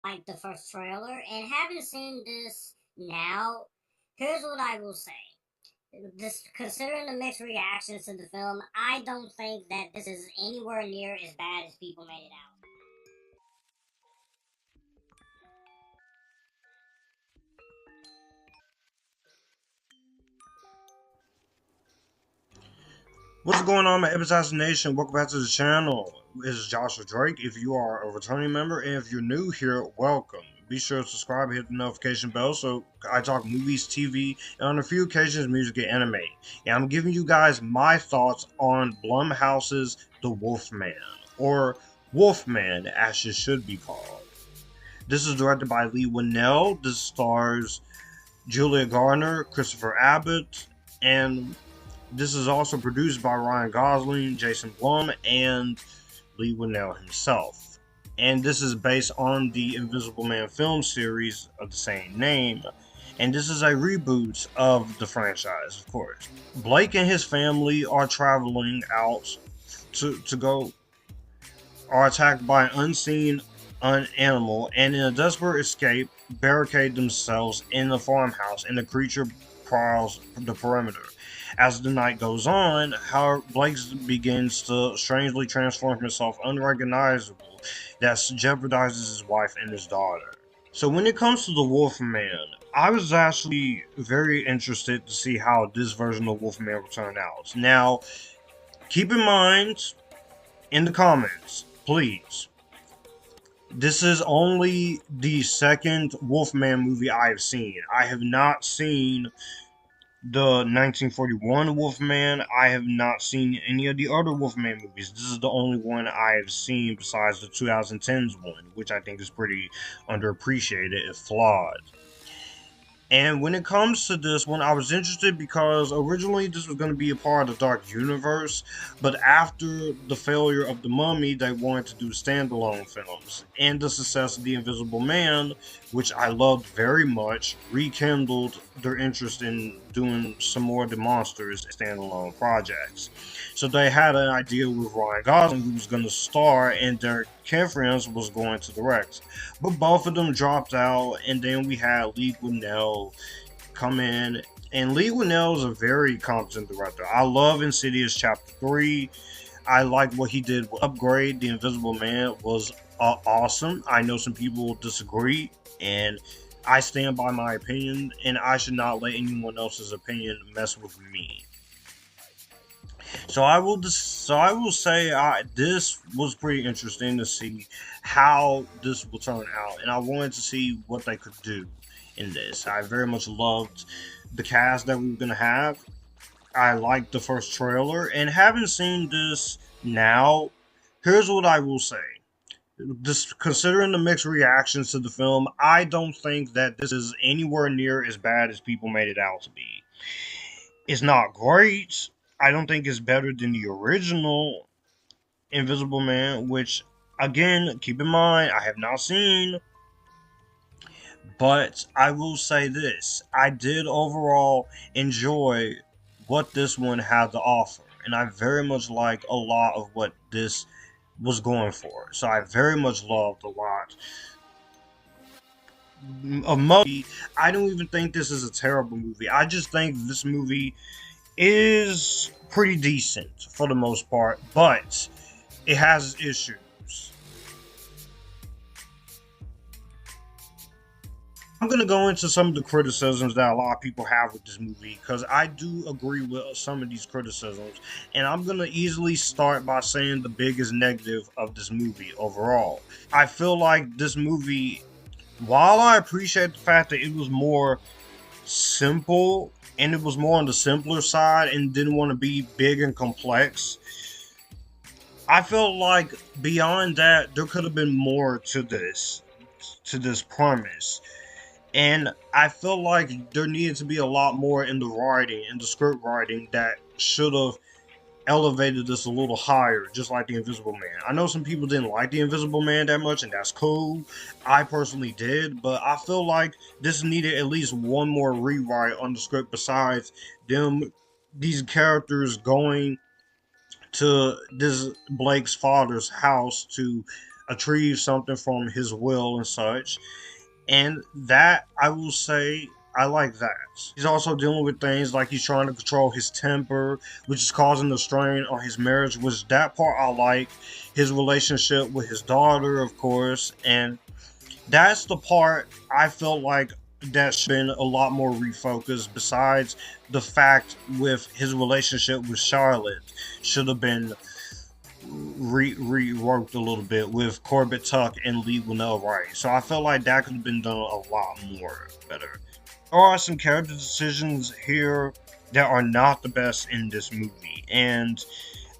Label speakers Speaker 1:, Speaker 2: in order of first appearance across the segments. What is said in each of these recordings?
Speaker 1: Like the first trailer, and haven't seen this now, here's what I will say. This, considering the mixed reactions to the film, I don't think that this is anywhere near as bad as people made it out.
Speaker 2: What's going on, my Epictastic Nation? Welcome back to the channel. This is Joshua Drake. If you are a returning member, and if you're new here, welcome. Be sure to subscribe, hit the notification bell so I talk movies, TV, and on a few occasions, music and anime. And I'm giving you guys my thoughts on Blumhouse's The Wolfman, or Wolfman, as it should be called. This is directed by Leigh Whannell. This stars Julia Garner, Christopher Abbott, and this is also produced by Ryan Gosling, Jason Blum, and Leigh Whannell himself. And this is based on the Invisible Man film series of the same name. And this is a reboot of the franchise, of course. Blake and his family are traveling out to go, are attacked by an unseen animal, and in a desperate escape, barricade themselves in the farmhouse, and the creature prowls the perimeter. As the night goes on, Blake begins to strangely transform himself unrecognizable that jeopardizes his wife and his daughter. So when it comes to the Wolfman, I was actually very interested to see how this version of Wolfman will turn out. Now, keep in mind, in the comments, please, this is only the second Wolfman movie I have seen. I have not seen the 1941 Wolfman. I have not seen any of the other Wolfman movies. This is the only one I have seen besides the 2010s one, which I think is pretty underappreciated and flawed. And when it comes to this one, I was interested because originally this was going to be a part of the Dark Universe, but after the failure of The Mummy, they wanted to do standalone films. And the success of The Invisible Man, which I loved very much, rekindled their interest in doing some more of the monsters standalone projects. So they had an idea with Ryan Gosling, who was going to star, and Derek Kefrans was going to direct. But both of them dropped out, and then we had Leigh Whannell come in. And Leigh Whannell is a very competent director. I love Insidious Chapter 3. I like what he did with Upgrade. The Invisible Man was awesome. I know some people disagree, and I stand by my opinion, and I should not let anyone else's opinion mess with me. So I will say this was pretty interesting to see how this will turn out, and I wanted to see what they could do in this. I very much loved the cast that we were gonna have. I liked the first trailer, and having seen this now, here's what I will say. This, considering the mixed reactions to the film, I don't think that this is anywhere near as bad as people made it out to be. It's not great. I don't think it's better than the original Invisible Man, which, again, keep in mind, I have not seen. But I will say this, I did overall enjoy what this one had to offer. And I very much like a lot of what this was going for. So I very much loved a lot of movie. I don't even think this is a terrible movie. I just think this movie is pretty decent for the most part, but it has issues. I'm going to go into some of the criticisms that a lot of people have with this movie because I do agree with some of these criticisms. And I'm going to easily start by saying the biggest negative of this movie overall. I feel like this movie, while I appreciate the fact that it was more simple and it was more on the simpler side and didn't want to be big and complex, I feel like beyond that there could have been more to this premise. And I feel like there needed to be a lot more in the writing, in the script writing, that should have elevated this a little higher, just like The Invisible Man. I know some people didn't like The Invisible Man that much, and that's cool. I personally did, but I feel like this needed at least one more rewrite on the script besides these characters going to this Blake's father's house to retrieve something from his will and such. And that, I will say, I like that. He's also dealing with things like he's trying to control his temper, which is causing a strain on his marriage, which that part I like. His relationship with his daughter, of course, and that's the part I felt like that should have been a lot more refocused. Besides the fact with his relationship with Charlotte should have been reworked a little bit with Corbett Tuck and Leigh Whannell, right? So I felt like that could have been done a lot more better. There are some character decisions here that are not the best in this movie, and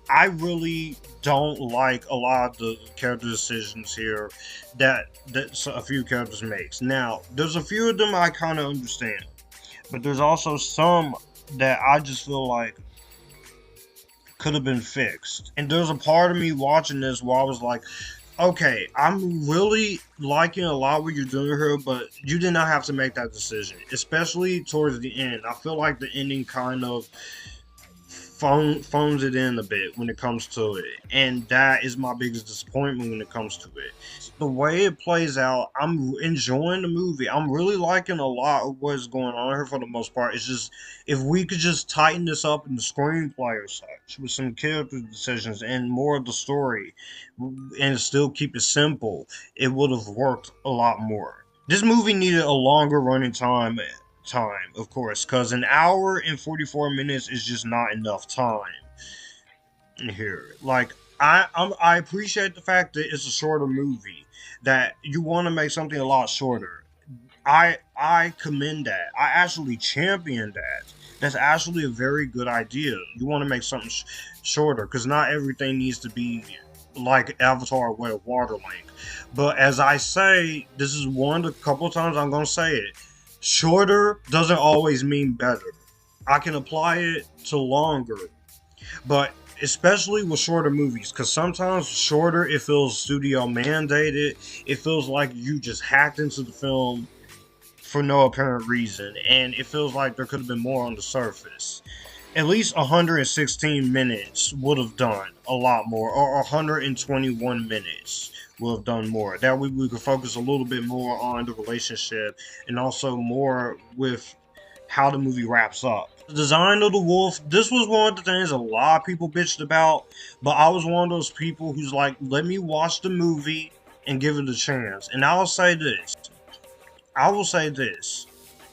Speaker 2: I really don't like a lot of the character decisions here that a few characters makes. Now, there's a few of them I kind of understand, but there's also some that I just feel like could have been fixed. And there's a part of me watching this where I was like, okay, I'm really liking a lot what you're doing here, but you did not have to make that decision, especially towards the end. I feel like the ending kind of phones it in a bit when it comes to it, and that is my biggest disappointment when it comes to it. The way it plays out, I'm enjoying the movie. I'm really liking a lot of what's going on here for the most part. It's just if we could just tighten this up in the screenplay or such with some character decisions and more of the story, and still keep it simple, it would have worked a lot more. This movie needed a longer running time, of course, because an hour and 44 minutes is just not enough time here. Like, I appreciate the fact that it's a shorter movie, that you want to make something a lot shorter. I commend that. I actually champion that. That's actually a very good idea. You want to make something shorter because not everything needs to be like Avatar Way of Water Link. But as I say, this is one of the couple times I'm gonna say it. Shorter doesn't always mean better. I can apply it to longer, but especially with shorter movies, because sometimes shorter it feels studio mandated. It feels like you just hacked into the film for no apparent reason, and it feels like there could have been more on the surface. At least 116 minutes would have done a lot more, or 121 minutes would have done more. That way we could focus a little bit more on the relationship and also more with how the movie wraps up. The design of the wolf, this was one of the things a lot of people bitched about, but I was one of those people who's like, let me watch the movie and give it a chance. And I will say this.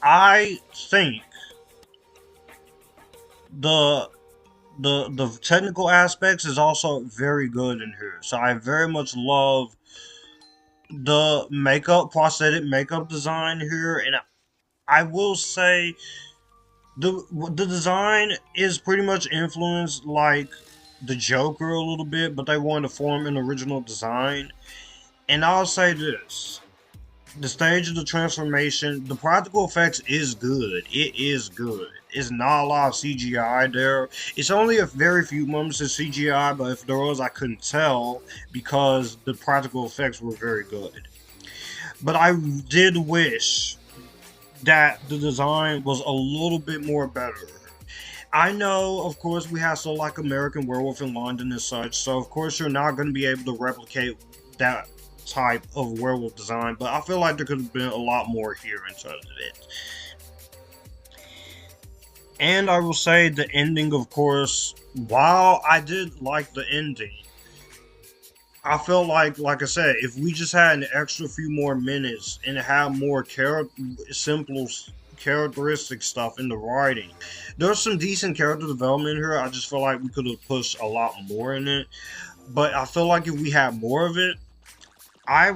Speaker 2: I think the the technical aspects is also very good in here. So I very much love the prosthetic makeup design here, and I will say the design is pretty much influenced like the Joker a little bit, but they wanted to form an original design. And I'll say this: the stage of the transformation, the practical effects is good. It is good. It's not a lot of CGI there. It's only a very few moments of CGI, but if there was, I couldn't tell because the practical effects were very good. But I did wish that the design was a little bit more better. I know, of course, we have so like American Werewolf in London and such, so of course you're not going to be able to replicate that type of werewolf design, but I feel like there could have been a lot more here in terms of it. And I will say the ending, of course, while I did like the ending, I felt like I said, if we just had an extra few more minutes and had more simple characteristic stuff in the writing, there's some decent character development here. I just feel like we could have pushed a lot more in it. But I feel like if we had more of it, I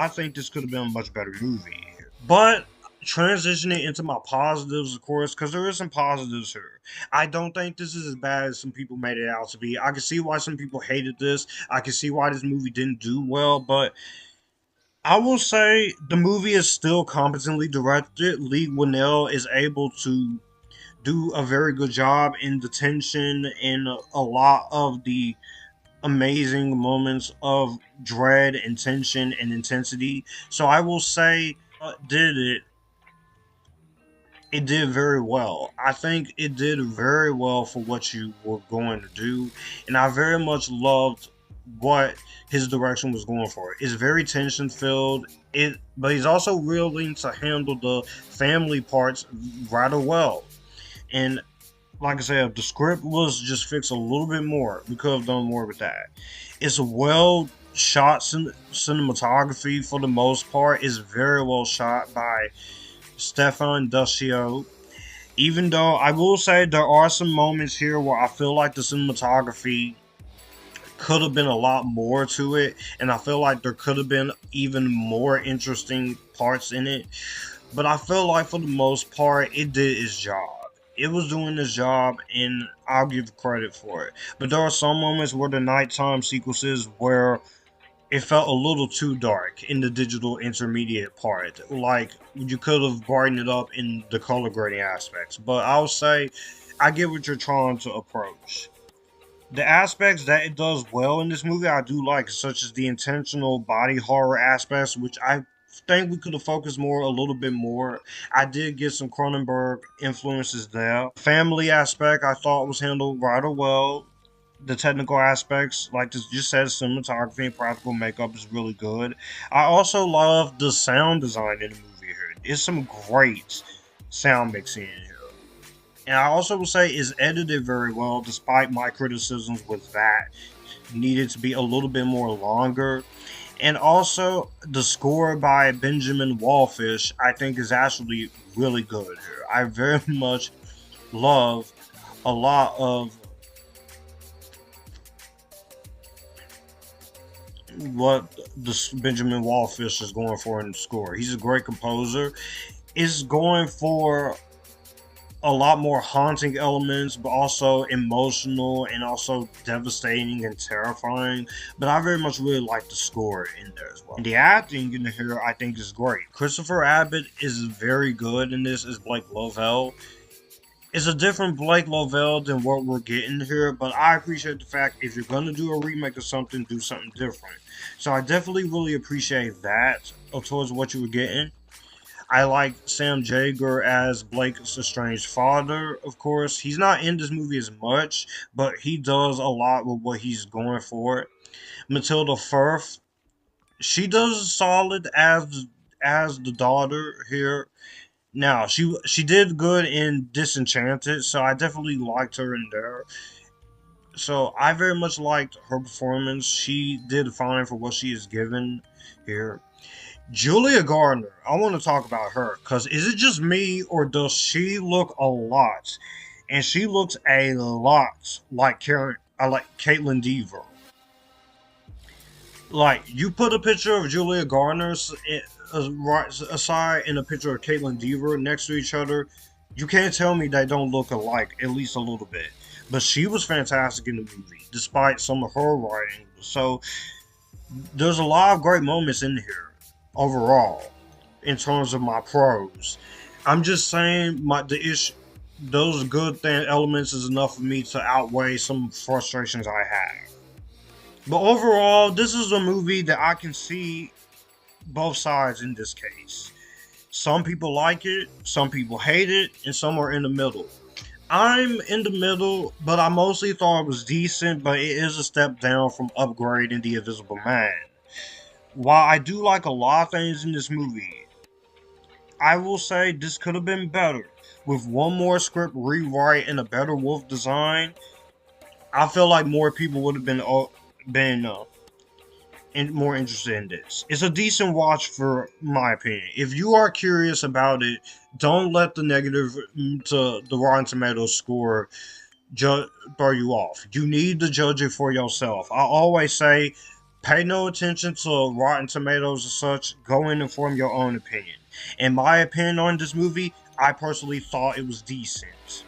Speaker 2: think this could have been a much better movie. But transitioning into my positives, of course, because there is some positives here. I don't think this is as bad as some people made it out to be. I can see why some people hated this. I can see why this movie didn't do well, but I will say the movie is still competently directed. Leigh Whannell is able to do a very good job in the tension and a lot of the amazing moments of dread and tension and intensity. So I will say, it did very well. I think it did very well for what you were going to do, and I very much loved what his direction was going for. It's very tension filled. But he's also willing to handle the family parts rather well. And like I said, if the script was just fixed a little bit more, we could have done more with that. It's a well shot cinematography for the most part. It's very well shot by Stefan Duccio. Even though I will say there are some moments here where I feel like the cinematography could have been a lot more to it, and I feel like there could have been even more interesting parts in it. But I feel like for the most part, it did its job. It was doing its job, and I'll give credit for it. But there are some moments where the nighttime sequences where it felt a little too dark in the digital intermediate part. Like, you could have brightened it up in the color grading aspects. But I'll say, I get what you're trying to approach. The aspects that it does well in this movie I do like, such as the intentional body horror aspects, which I think we could have focused more a little bit more. I did get some Cronenberg influences there. Family aspect I thought was handled rather well. The technical aspects, like this just said, cinematography and practical makeup is really good. I also love the sound design in the movie here. It's some great sound mixing in here. And I also will say it's edited very well, despite my criticisms with that. Needed to be a little bit more longer. And also, the score by Benjamin Wallfish, I think, is actually really good here. I very much love a lot of what this Benjamin Wallfish is going for in the score. He's a great composer. It's going for a lot more haunting elements, but also emotional and also devastating and terrifying. But I very much really like the score in there as well. And the acting in here, I think, is great. Christopher Abbott is very good in this as Blake Lovell. It's a different Blake Lovell than what we're getting here, but I appreciate the fact if you're going to do a remake of something, do something different. So I definitely really appreciate that towards what you were getting. I like Sam Jaeger as Blake's estranged father, of course. He's not in this movie as much, but he does a lot with what he's going for. Matilda Firth, she does solid as the daughter here. Now, she did good in Disenchanted, so I definitely liked her in there. So I very much liked her performance. She did fine for what she is given here. Julia Gardner, I want to talk about her, because is it just me, or does she look a lot? And she looks a lot like Caitlin Dever. Like, you put a picture of Julia Gardner right aside and a picture of Caitlin Dever next to each other, you can't tell me they don't look alike, at least a little bit. But she was fantastic in the movie, despite some of her writing. So, there's a lot of great moments in here, overall, in terms of my pros. I'm just saying, those good elements is enough for me to outweigh some frustrations I have. But overall, this is a movie that I can see both sides in this case. Some people like it, some people hate it, and some are in the middle. I'm in the middle, but I mostly thought it was decent, but it is a step down from Upgrade and The Invisible Man. While I do like a lot of things in this movie, I will say this could have been better. With one more script rewrite and a better wolf design, I feel like more people would have been more interested in this. It's a decent watch for my opinion. If you are curious about it, don't let the negative to the Rotten Tomatoes score throw you off. You need to judge it for yourself. I always say, pay no attention to Rotten Tomatoes and such. Go in and form your own opinion. In my opinion on this movie, I personally thought it was decent.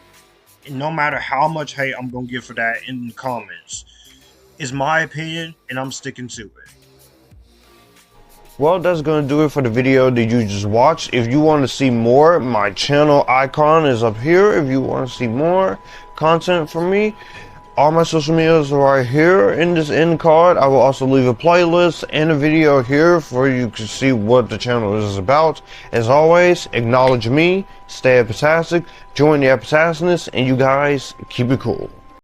Speaker 2: And no matter how much hate I'm going to give for that in the comments, it's my opinion, and I'm sticking to it. Well, that's going to do it for the video that you just watched. If you want to see more, my channel icon is up here. If you want to see more content from me, all my social medias are right here in this end card. I will also leave a playlist and a video here for you to see what the channel is about. As always, acknowledge me, stay Epictastic, join the Epictasticness, and you guys keep it cool.